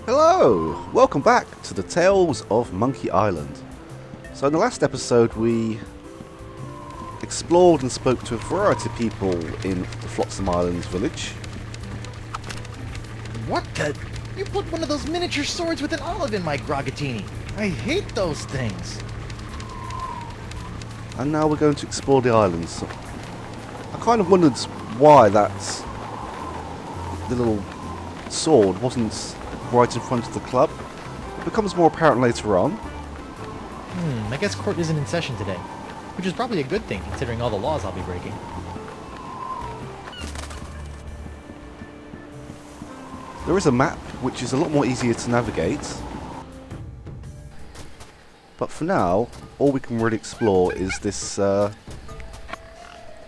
Hello! Welcome back to the Tales of Monkey Island. So in the last episode we explored and spoke to a variety of people in the Flotsam Islands village. What the? You put one of those miniature swords with an olive in my grogatini. I hate those things. And now we're going to explore the islands. I kind of wondered why the little sword wasn't right in front of the club. It becomes more apparent later on. I guess court isn't in session today. Which is probably a good thing, considering all the laws I'll be breaking. There is a map, which is a lot more easier to navigate. But for now, all we can really explore is this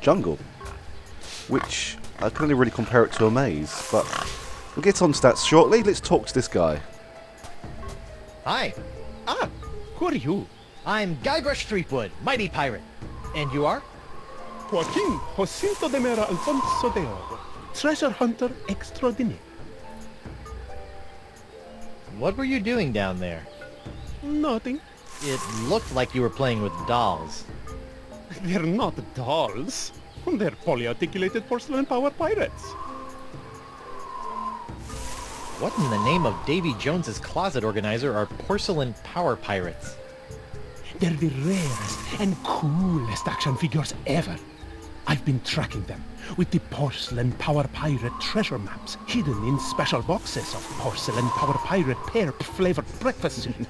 jungle. Which, I can only really compare it to a maze, but we'll get on to that shortly. Let's talk to this guy. Hi. Who are you? I'm Guybrush Threepwood, mighty pirate. And you are? Joaquin Jacinto de Mera Alfonso de Oro, treasure hunter extraordinaire. What were you doing down there? Nothing. It looked like you were playing with dolls. They're not dolls. They're polyarticulated porcelain power pirates. What in the name of Davy Jones's closet organizer are porcelain power pirates? They're the rarest and coolest action figures ever. I've been tracking them with the porcelain power pirate treasure maps hidden in special boxes of porcelain power pirate pear flavored breakfast cereal.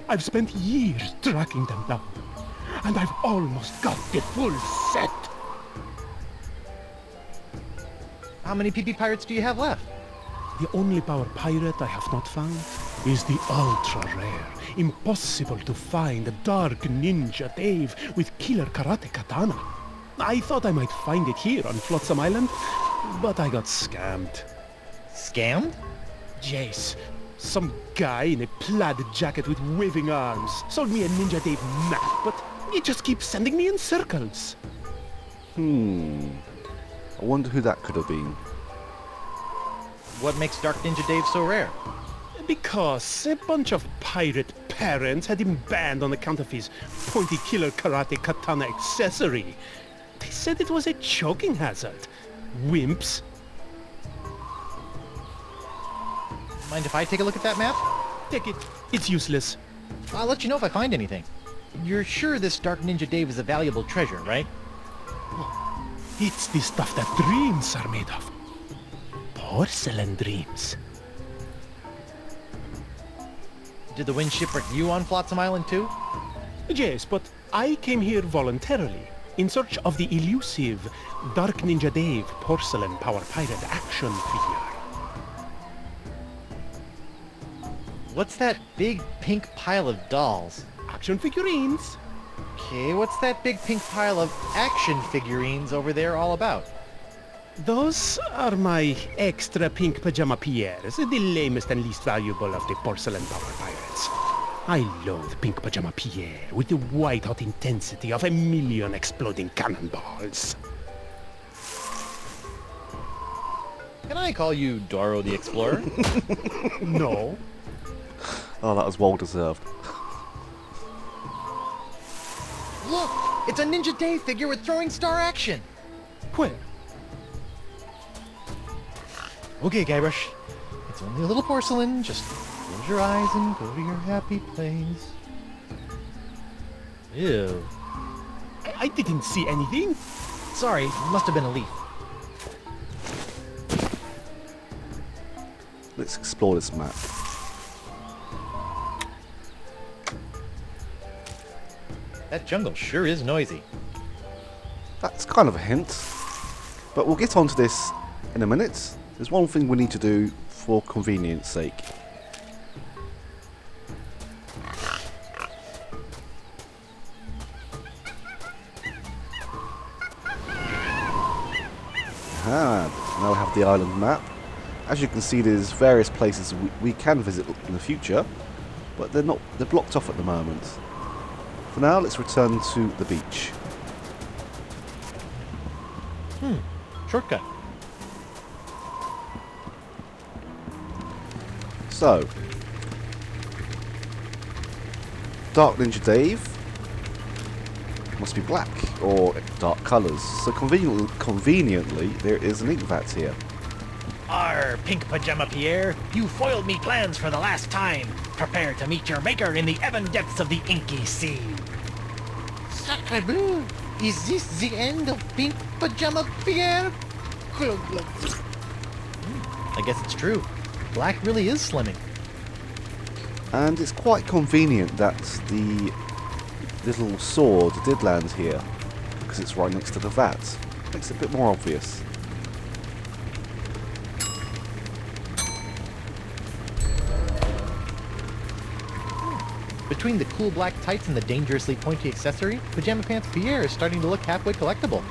I've spent years tracking them down, and I've almost got the full set. How many PP pirates do you have left? The only power pirate I have not found is the ultra-rare, impossible to find Dark Ninja Dave with killer karate katana. I thought I might find it here on Flotsam Island, but I got scammed. Scammed? Jace, some guy in a plaid jacket with waving arms sold me a Ninja Dave map, but he just keeps sending me in circles. I wonder who that could have been. What makes Dark Ninja Dave so rare? Because a bunch of pirate parents had him banned on account of his pointy killer karate katana accessory. They said it was a choking hazard. Wimps. Mind if I take a look at that map? Take it. It's useless. I'll let you know if I find anything. You're sure this Dark Ninja Dave is a valuable treasure, right? It's the stuff that dreams are made of. Porcelain dreams. Did the wind shipwreck you on Flotsam Island too? Yes, but I came here voluntarily in search of the elusive Dark Ninja Dave porcelain power pirate action figure. What's that big pink pile of dolls? Action figurines. Okay, what's that big pink pile of action figurines over there all about? Those are my extra pink pajama Pierres, the lamest and least valuable of the porcelain power pirates. I loathe pink pajama Pierre with the white-hot intensity of a million exploding cannonballs. Can I call you Doro the Explorer? No. Oh, that was well deserved. Look! It's a Ninja Dave figure with throwing star action! Where? Okay, Guybrush. It's only a little porcelain. Just close your eyes and go to your happy place. Ew. I didn't see anything. Sorry, it must have been a leaf. Let's explore this map. That jungle sure is noisy. That's kind of a hint. But we'll get onto this in a minute. There's one thing we need to do for convenience sake. Now we have the island map. As you can see, there's various places we can visit in the future, but they're blocked off at the moment. For now, let's return to the beach. Shortcut. So, Dark Ninja Dave must be black or dark colours. So conveniently, there is an ink vat here. Arr, Pink Pajama Pierre, you foiled me plans for the last time. Prepare to meet your maker in the even depths of the inky sea. Sacre bleu! Is this the end of Pink Pajama Pierre? I guess it's true. Black really is slimming. And it's quite convenient that the little sword did land here, because it's right next to the vat. Makes it a bit more obvious. Between the cool black tights and the dangerously pointy accessory, Pajama Pants Pierre is starting to look halfway collectible.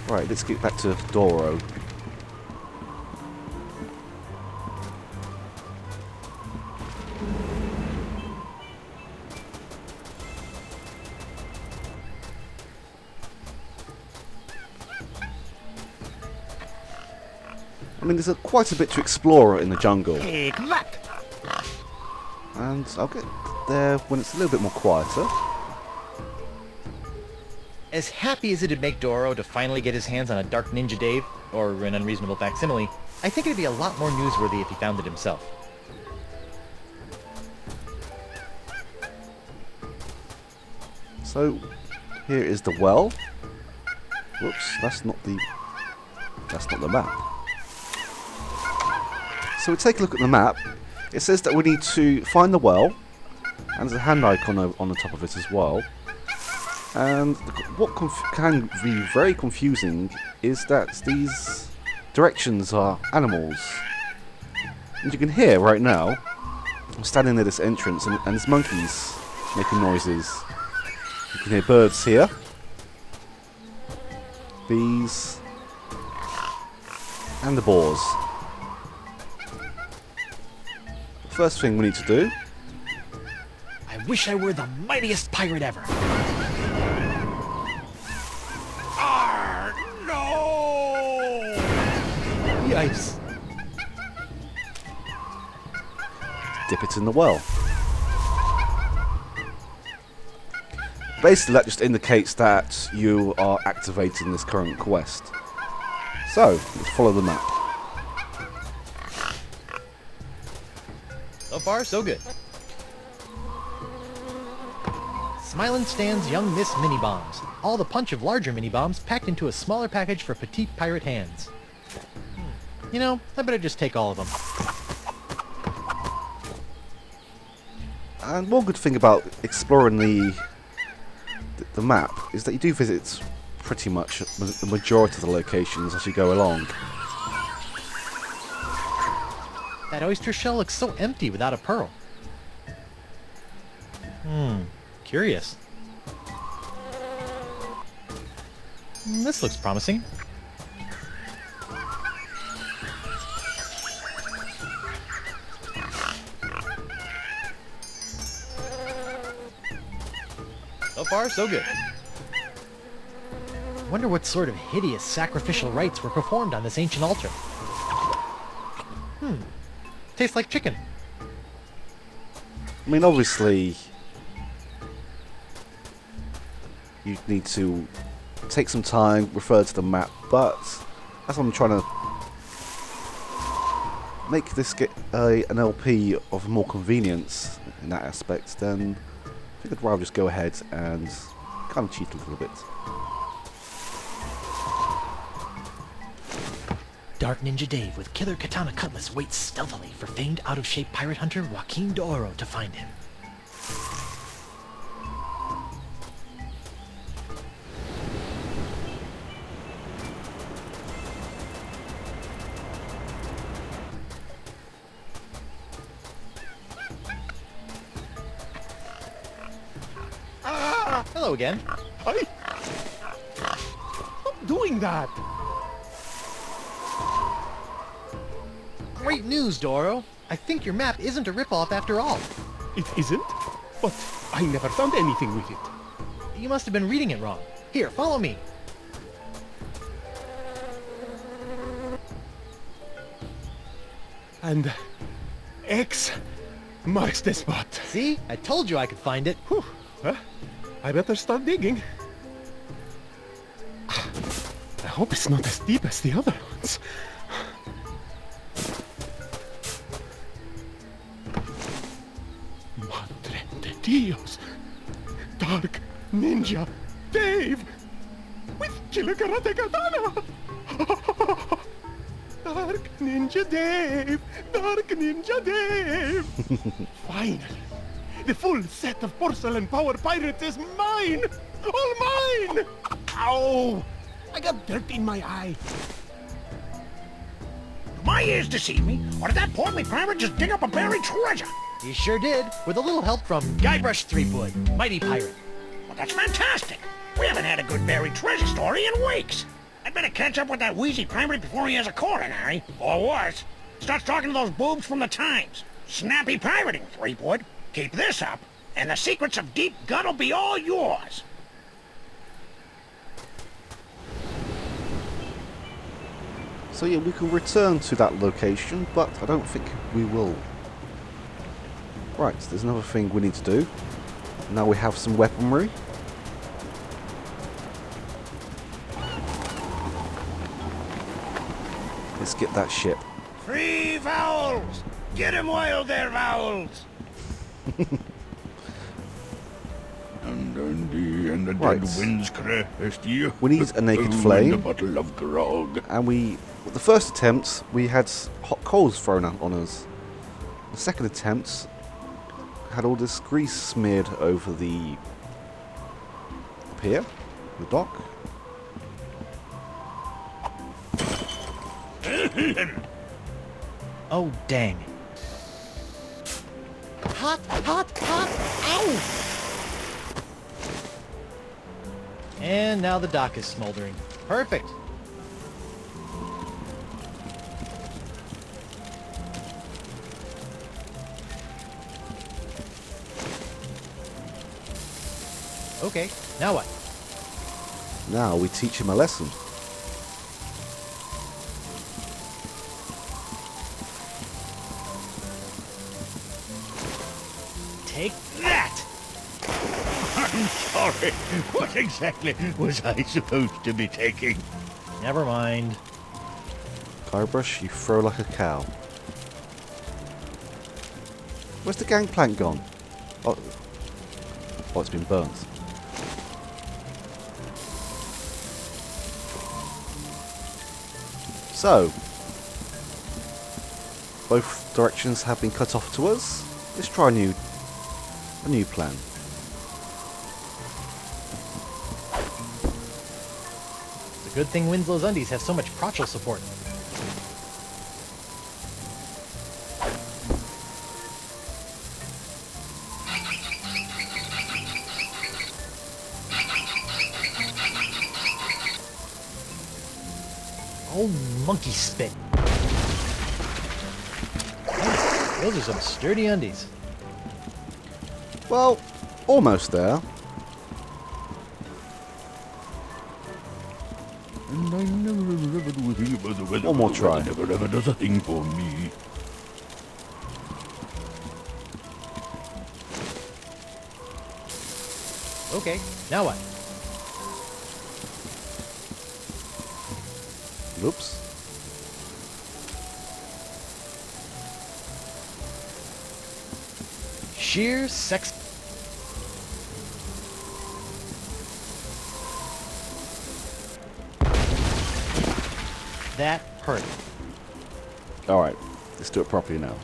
Right, let's get back to Doro. I mean, there's quite a bit to explore in the jungle, Take that! and I'll get there when it's a little bit more quieter. As happy as it'd make Doro to finally get his hands on a Dark Ninja Dave, or an unreasonable facsimile, I think it'd be a lot more newsworthy if he found it himself. So, here is the well. Whoops, that's not the map. So we take a look at the map. It says that we need to find the well, and there's a hand icon on the top of it as well. And what can be very confusing is that these directions are animals. And you can hear right now, I'm standing near this entrance, and there's monkeys making noises. You can hear birds here, bees, and the boars. First thing we need to do, I wish I were the mightiest pirate ever. Arr, no! Yikes! dip it in the well. Basically that just indicates that you are activating this current quest. So, let's follow the map. So far, so good. Smilin' stands young Miss Mini Bombs. All the punch of larger mini bombs packed into a smaller package for petite pirate hands. You know, I better just take all of them. And one good thing about exploring the map is that you do visit pretty much the majority of the locations as you go along. That oyster shell looks so empty without a pearl. Curious. This looks promising. So far, so good. Wonder what sort of hideous sacrificial rites were performed on this ancient altar. Tastes like chicken. I mean, obviously, you need to take some time, refer to the map, but as I'm trying to make this get an LP of more convenience in that aspect, then I think I'd rather just go ahead and kind of cheat a little bit. Dark Ninja Dave with killer katana cutlass waits stealthily for famed out-of-shape pirate hunter Joaquin D'Oro to find him. Hello again. Stop doing that! Great news, Doro. I think your map isn't a ripoff after all. It isn't? But I never found anything with it. You must have been reading it wrong. Here, follow me. And X Marks the spot. See? I told you I could find it. Whew. Huh? I better start digging. I hope it's not as deep as the other ones. Madre de Dios! Dark Ninja Dave! With Killer Karate Katana! Dark Ninja Dave! Dark Ninja Dave! Finally! The full set of porcelain power pirates is mine! All mine! Ow! I got dirt in my eye. My ears deceive me, or did that portly pirate just dig up a buried treasure? He sure did, with a little help from Guybrush Threepwood, mighty pirate. Well, that's fantastic. We haven't had a good buried treasure story in weeks. I'd better catch up with that wheezy pirate before he has a coronary. Or worse, starts talking to those boobs from the Times. Snappy pirating, Threepwood. Keep this up, and the secrets of Deep Gut will be all yours. So yeah, we can return to that location, but I don't think we will. Right, there's another thing we need to do. Now we have some weaponry. Let's get that ship. Free vowels! Get 'em while they're vowels! And the Right. dead winds crest you. We need a naked And a flame. bottle of grog. And with the first attempt, we had hot coals thrown on us. The second attempt had all this grease smeared over the pier, the dock. Oh, dang. Hot, hot, hot! Ow! And now the dock is smoldering. Perfect. Okay, now what? Now we teach him a lesson. Take that! I'm sorry. What exactly was I supposed to be taking? Never mind. Guybrush, you throw like a cow. Where's the gangplank gone? Oh, it's been burnt. So, both directions have been cut off to us. Let's try a new plan. It's a good thing Winslow's Undies have so much crotchal support. Oh, monkey spit. Those are some sturdy undies. Well, almost there. And I never ever do a thing about the weather. One more The try. weather never ever does a thing for me. Okay, now what? Oops. Sheer sex. That hurt. Alright, let's do it properly now.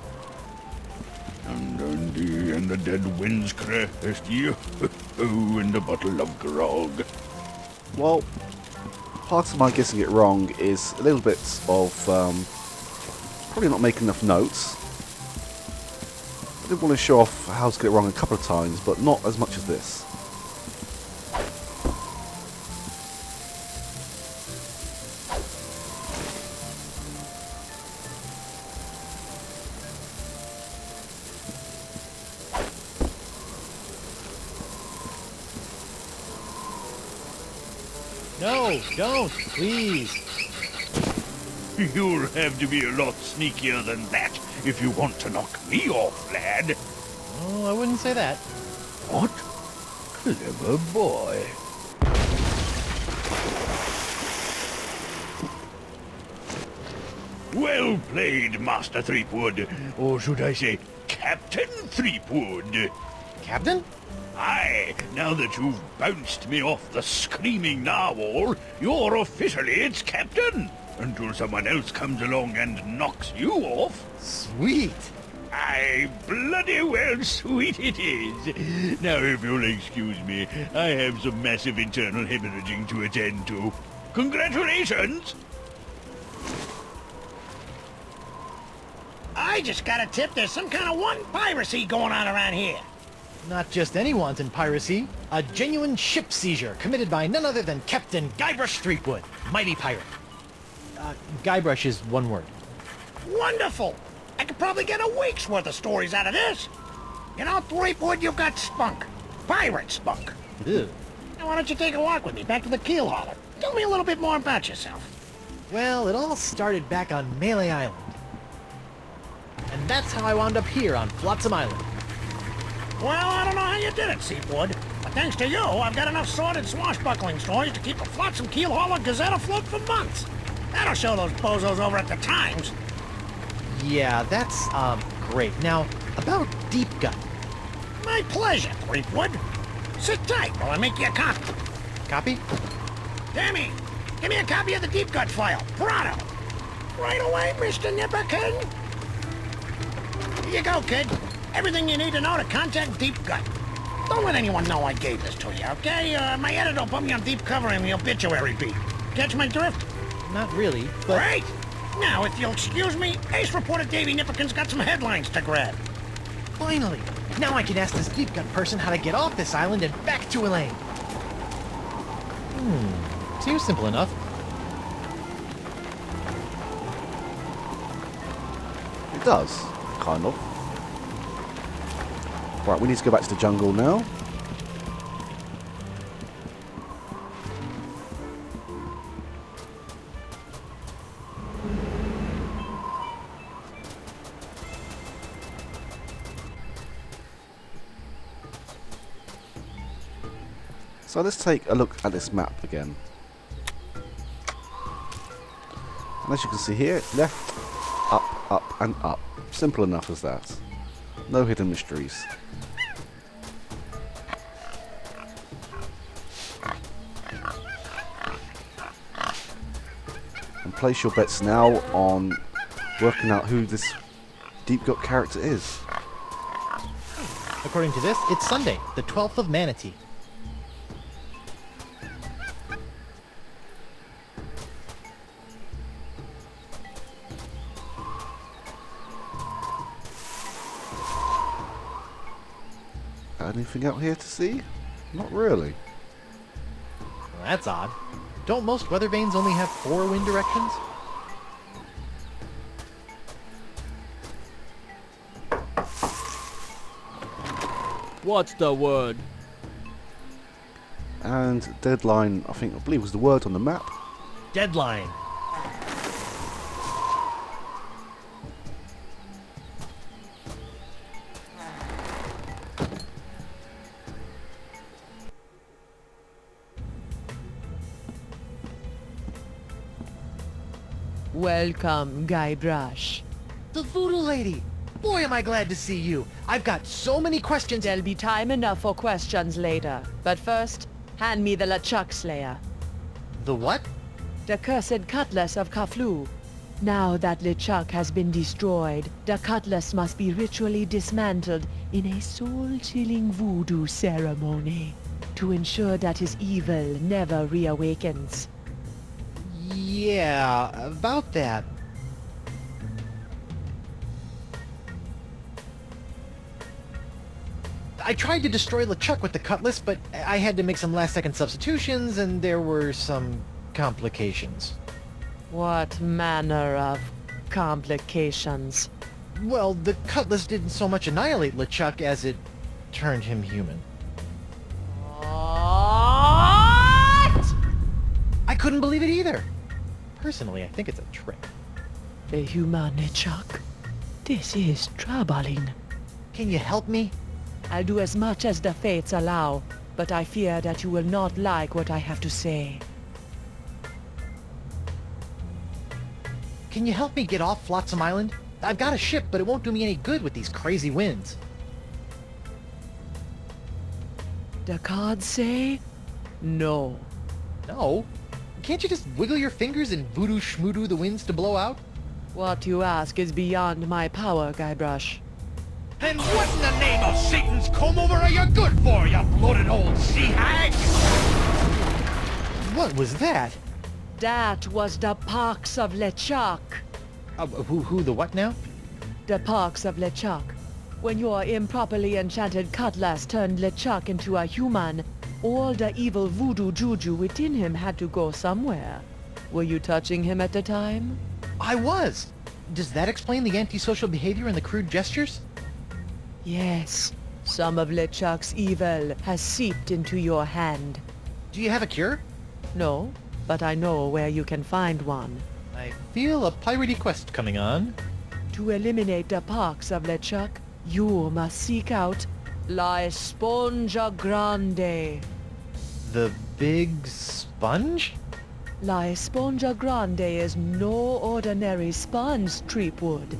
And the dead winds crest you. Oh, and a bottle of grog. Well, part of my guessing it wrong is a little bit of probably not making enough notes. I did want to show off how to get it wrong a couple of times, but not as much as this. No, don't, please. You'll have to be a lot sneakier than that if you want to knock me off, lad. Oh, I wouldn't say that. What? Clever boy. Well played, Master Threepwood. Or should I say, Captain Threepwood. Captain? Aye, now that you've bounced me off the screaming narwhal, you're officially its captain. Until someone else comes along and knocks you off. Sweet. Aye, bloody well sweet it is. Now, if you'll excuse me, I have some massive internal hemorrhaging to attend to. Congratulations! I just got a tip there's some kind of one piracy going on around here. Not just any wanton piracy. A genuine ship seizure committed by none other than Captain Guybrush Threepwood, mighty pirate. Guybrush is one word. Wonderful! I could probably get a week's worth of stories out of this. You know, Threepwood, you've got spunk. Pirate spunk. Ew. Now why don't you take a walk with me back to the keel hauler? Tell me a little bit more about yourself. Well, it all started back on Melee Island. And that's how I wound up here on Flotsam Island. Well, I don't know how you did it, Seawood. But thanks to you, I've got enough sordid swashbuckling stories to keep the Flotsam Keel Hauler Gazette afloat for months. That'll show those bozos over at the Times. Yeah, that's, great. Now, about Deep Gut. My pleasure, Threepwood. Sit tight while I make you a copy. Copy? Dammy, give me a copy of the Deep Gut file. Pronto. Right away, Mr. Nipperkin. Here you go, kid. Everything you need to know to contact Deep Gut. Don't let anyone know I gave this to you, okay? My editor will put me on deep cover in the obituary beat. Catch my drift? Not really, but... Great! Now, if you'll excuse me, Ace reporter Davy Nipperkin's got some headlines to grab. Finally! Now I can ask this Deep Gut person how to get off this island and back to Elaine. Seems simple enough. It does, kind of. Right, we need to go back to the jungle now. So let's take a look at this map again. And as you can see here, left, up and up. Simple enough as that. No hidden mysteries. And place your bets now on working out who this Deep Gut character is. According to this, it's Sunday, the 12th of Manatee. Anything out here to see? Not really. Well, that's odd. Don't most weather vanes only have 4 wind directions? What's the word? And deadline, I believe was the word on the map. Deadline. Welcome, Guybrush. The Voodoo Lady! Boy, am I glad to see you! I've got so many questions. There'll be time enough for questions later. But first, hand me the LeChuck Slayer, The what? the cursed cutlass of Kaflu. Now that LeChuck has been destroyed, the cutlass must be ritually dismantled in a soul-chilling voodoo ceremony to ensure that his evil never reawakens. Yeah, about that. I tried to destroy LeChuck with the cutlass, but I had to make some last-second substitutions, and there were some complications. What manner of complications? Well, the cutlass didn't so much annihilate LeChuck as it turned him human. What? I couldn't believe it either. Personally, I think it's a trick. The human LeChuck? This is troubling. Can you help me? I'll do as much as the fates allow, but I fear that you will not like what I have to say. Can you help me get off Flotsam Island? I've got a ship, but it won't do me any good with these crazy winds. The cards say no. No. Can't you just wiggle your fingers and voodoo schmoodoo the winds to blow out? What you ask is beyond my power, Guybrush. Then what in the name of Satan's comb-over are you good for, you bloated old sea hag? What was that? That was the Pox of LeChuck. Who, the what now? The Pox of LeChuck. When your improperly enchanted cutlass turned LeChuck into a human, all the evil voodoo juju within him had to go somewhere. Were you touching him at the time? I was! Does that explain the antisocial behavior and the crude gestures? Yes. Some of LeChuck's evil has seeped into your hand. Do you have a cure? No, but I know where you can find one. I feel a piratey quest coming on. To eliminate the Pox of LeChuck, you must seek out La Esponja Grande. The big sponge? La Esponja Grande is no ordinary sponge, Treepwood.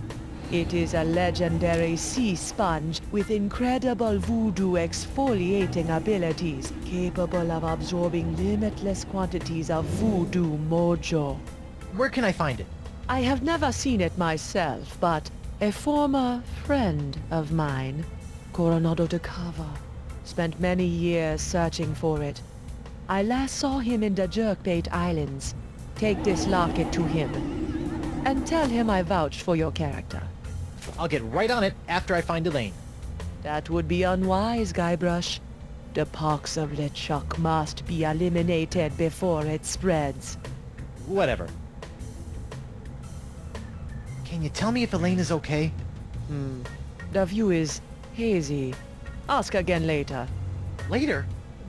It is a legendary sea sponge with incredible voodoo exfoliating abilities, capable of absorbing limitless quantities of voodoo mojo. Where can I find it? I have never seen it myself, but a former friend of mine, Coronado de Cava, spent many years searching for it. I last saw him in the Jerkbait Islands. Take this locket to him, and tell him I vouched for your character. I'll get right on it after I find Elaine. That would be unwise, Guybrush. The Pox of LeChuck must be eliminated before it spreads. Whatever. Can you tell me if Elaine is okay? The view is hazy. Ask again later. Later?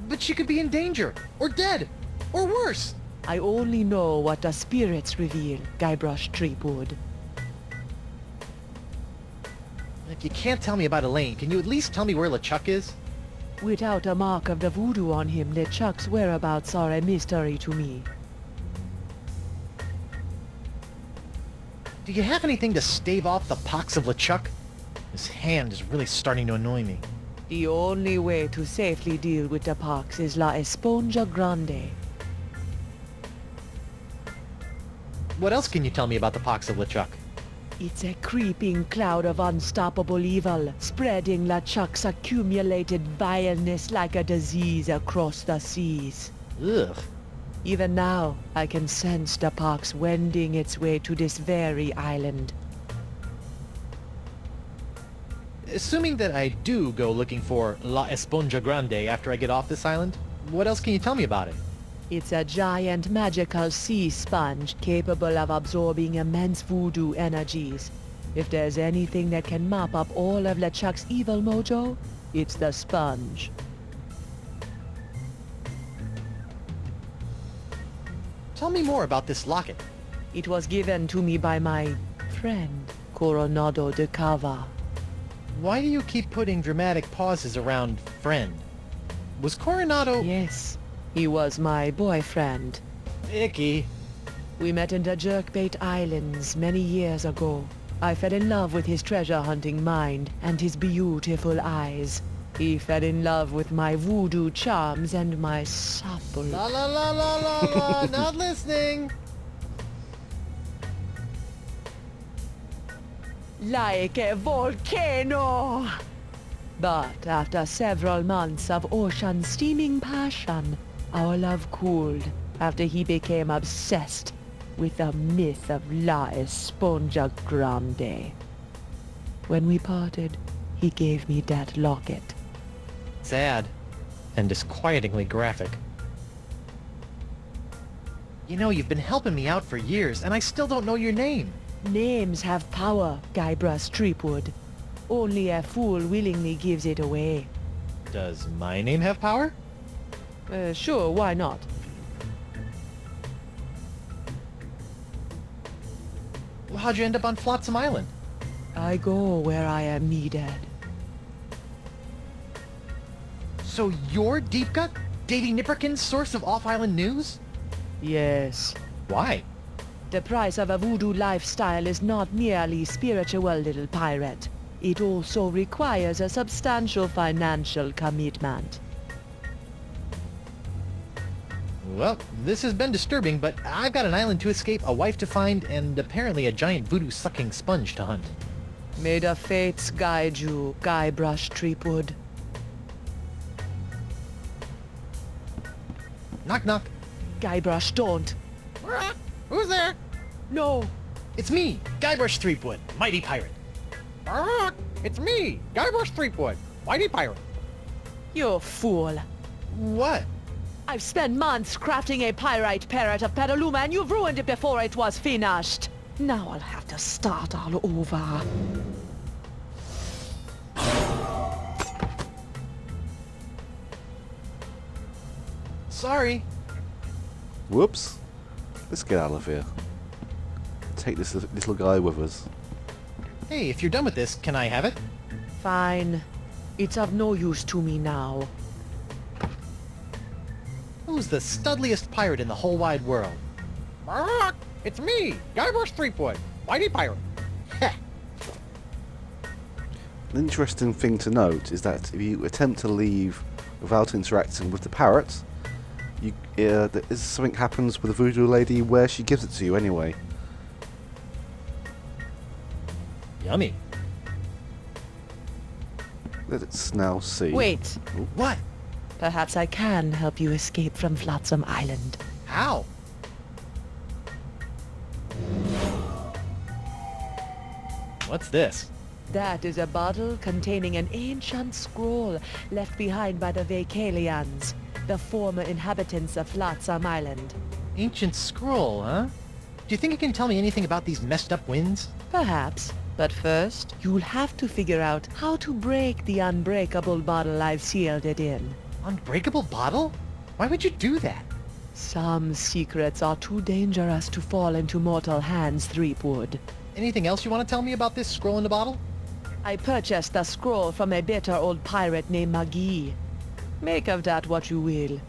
But she could be in danger, or dead, or worse. I only know what the spirits reveal, Guybrush Treepwood. If you can't tell me about Elaine, can you at least tell me where LeChuck is? Without a mark of the voodoo on him, LeChuck's whereabouts are a mystery to me. Do you have anything to stave off the Pox of LeChuck? His hand is really starting to annoy me. The only way to safely deal with the Pox is La Esponja Grande. What else can you tell me about the Pox of LeChuck? It's a creeping cloud of unstoppable evil, spreading LeChuck's accumulated vileness like a disease across the seas. Ugh. Even now, I can sense the Pox wending its way to this very island. Assuming that I do go looking for La Esponja Grande after I get off this island, what else can you tell me about it? It's a giant magical sea sponge capable of absorbing immense voodoo energies. If there's anything that can mop up all of LeChuck's evil mojo, it's the sponge. Tell me more about this locket. It was given to me by my friend, Coronado de Cava. Why do you keep putting dramatic pauses around friend? Was Coronado... Yes, he was my boyfriend. Icky. We met in the Jerkbait Islands many years ago. I fell in love with his treasure-hunting mind and his beautiful eyes. He fell in love with my voodoo charms and my supple... La la la la la la, not listening. Like a volcano! But after several months of ocean steaming passion, our love cooled after he became obsessed with the myth of La Esponja Grande. When we parted, he gave me that locket. Sad. And disquietingly graphic. You know, you've been helping me out for years, and I still don't know your name. Names have power, Guybrush Treepwood. Only a fool willingly gives it away. Does my name have power? Sure, why not? Well, how'd you end up on Flotsam Island? I go where I am needed. So you're Deep Gut? Davy Nipperkin's source of off-island news? Yes. Why? The price of a voodoo lifestyle is not merely spiritual, little pirate. It also requires a substantial financial commitment. Well, this has been disturbing, but I've got an island to escape, a wife to find, and apparently a giant voodoo-sucking sponge to hunt. May the fates guide you, Guybrush Threepwood. Knock knock. Guybrush, don't. Who's there? No. It's me, Guybrush Threepwood, mighty pirate. It's me, Guybrush Threepwood, mighty pirate. You fool. What? I've spent months crafting a pyrite parrot of Petaluma, and you've ruined it before it was finished. Now I'll have to start all over. Sorry. Whoops. Let's get out of here. Take this little guy with us. Hey, if you're done with this, can I have it? Fine. It's of no use to me now. Who's the studliest pirate in the whole wide world? It's me, Guybrush Threepwood, mighty pirate. An interesting thing to note is that if you attempt to leave without interacting with the parrot, something happens with the voodoo lady where she gives it to you anyway. Yummy. Let's now see. Wait. What? Perhaps I can help you escape from Flotsam Island. How? What's this? That is a bottle containing an ancient scroll left behind by the Vacalians, the former inhabitants of Flotsam Island. Ancient scroll, huh? Do you think you can tell me anything about these messed up winds? Perhaps. But first, you'll have to figure out how to break the unbreakable bottle I've sealed it in. Unbreakable bottle? Why would you do that? Some secrets are too dangerous to fall into mortal hands, Threepwood. Anything else you want to tell me about this scroll in the bottle? I purchased the scroll from a bitter old pirate named Magee. Make of that what you will.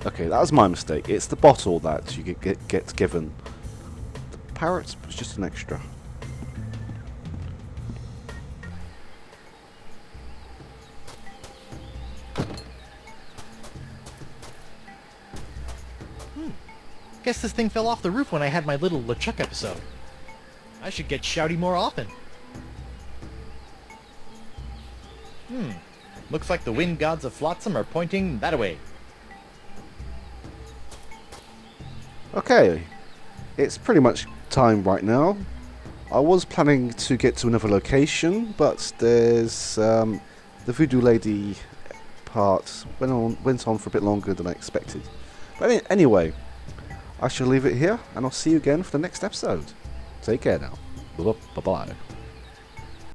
Okay, that was my mistake. It's the bottle that you get given. The parrot was just an extra. Guess this thing fell off the roof when I had my little LeChuck episode. I should get shouty more often. Looks like the wind gods of Flotsam are pointing that-a-way. Okay, it's pretty much time right now. I was planning to get to another location, but there's the Voodoo Lady part went on for a bit longer than I expected. But anyway, I shall leave it here, and I'll see you again for the next episode. Take care now. Bye-bye.